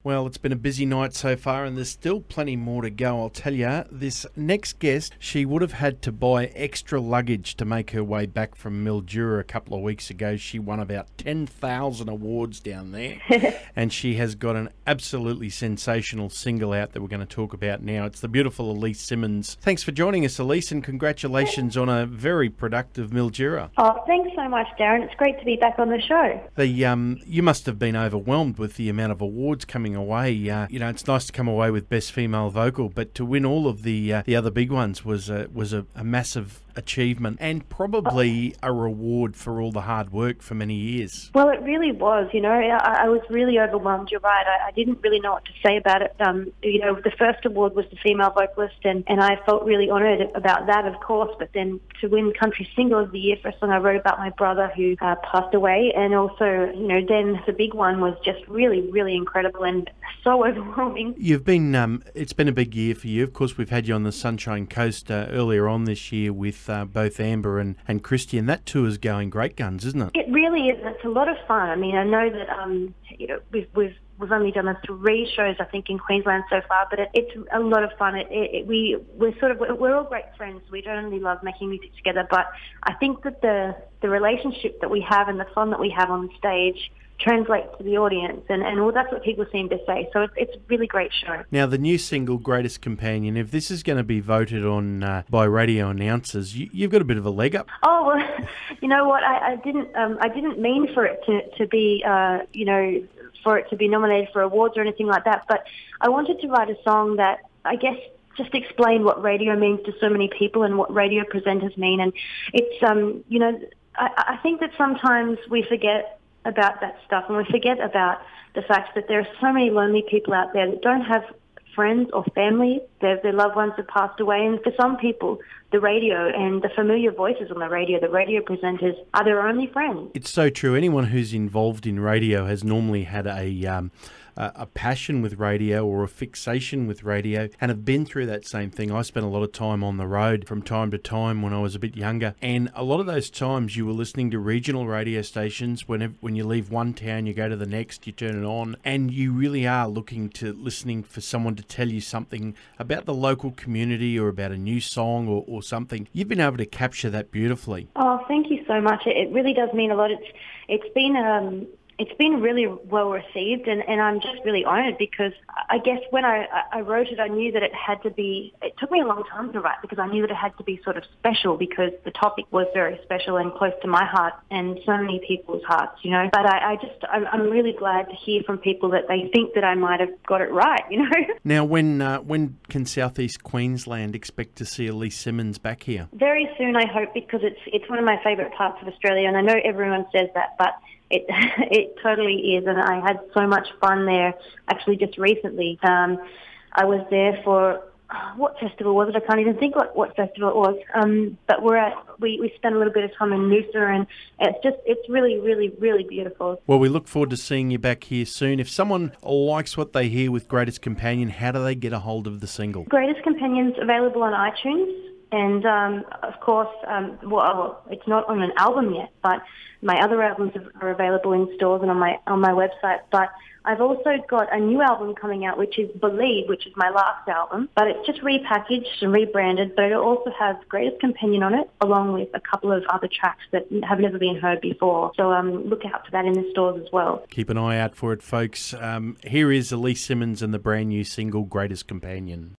Well, it's been a busy night so far and there's still plenty more to go. I'll tell you, this next guest, she would have had to buy extra luggage to make her way back from Mildura a couple of weeks ago. She won about 10,000 awards down there and she has got an absolutely sensational single out that we're going to talk about now. It's the beautiful Aleyce Simmonds. Thanks for joining us, Aleyce, and congratulations on a very productive Mildura. Oh, thanks so much, Darren. It's great to be back on the show. You must have been overwhelmed with the amount of awards coming away. It's nice to come away with Best Female Vocal, but to win all of the other big ones was a massive achievement and probably a reward for all the hard work for many years. Well, it really was. I was really overwhelmed. You're right. I didn't really know what to say about it. The first award was the female vocalist, and I felt really honoured about that, of course. But then to win Country Single of the Year for a song I wrote about my brother who passed away, and also, then the big one was just really, really incredible and so overwhelming. You've been, it's been a big year for you. Of course, we've had you on the Sunshine Coast earlier on this year with both Amber and Christy, and that tour is going great guns, isn't it? It really is. It's a lot of fun. I mean, I know that we've only done 3 shows, I think, in Queensland so far, but it's a lot of fun. We're all great friends. We don't only love making music together, but I think that the relationship that we have and the fun that we have on the stage translates to the audience, and well, that's what people seem to say. So it's a really great show. Now, the new single, Greatest Companion, if this is going to be voted on by radio announcers, you've got a bit of a leg up. Oh, well, you know what? I didn't mean for it to be, for it to be nominated for awards or anything like that, but I wanted to write a song that, I guess, just explain what radio means to so many people and what radio presenters mean. And it's, I think that sometimes we forget about that stuff, and we forget about the fact that there are so many lonely people out there that don't have friends or family. Their loved ones have passed away, and for some people, the radio and the familiar voices on the radio presenters, are their only friends. It's so true. Anyone who's involved in radio has normally had a passion with radio or a fixation with radio and have been through that same thing. I spent a lot of time on the road from time to time when I was a bit younger, and a lot of those times you were listening to regional radio stations. When you leave one town, you go to the next, you turn it on, and you really are listening for someone to tell you something about the local community or about a new song or something. You've been able to capture that beautifully. Oh, thank you so much. It really does mean a lot. It's been really well received, and I'm just really honoured, because I guess when I wrote it, I knew that it took me a long time to write, because I knew that it had to be sort of special, because the topic was very special and close to my heart and so many people's hearts, But I'm really glad to hear from people that they think that I might have got it right, Now, when can Southeast Queensland expect to see Aleyce Simmonds back here? Very soon, I hope, because it's one of my favourite parts of Australia, and I know everyone says that, but it totally is, and I had so much fun there. Actually, just recently, I was there for what festival was it? I can't even think what festival it was. But we spent a little bit of time in Noosa, and it's really, really, really beautiful. Well, we look forward to seeing you back here soon. If someone likes what they hear with Greatest Companion, how do they get a hold of the single? Greatest Companion's available on iTunes. And, of course, it's not on an album yet, but my other albums are available in stores and on my website. But I've also got a new album coming out, which is Believe, which is my last album. But it's just repackaged and rebranded, but it also has Greatest Companion on it, along with a couple of other tracks that have never been heard before. So look out for that in the stores as well. Keep an eye out for it, folks. Here is Aleyce Simmonds and the brand new single, Greatest Companion.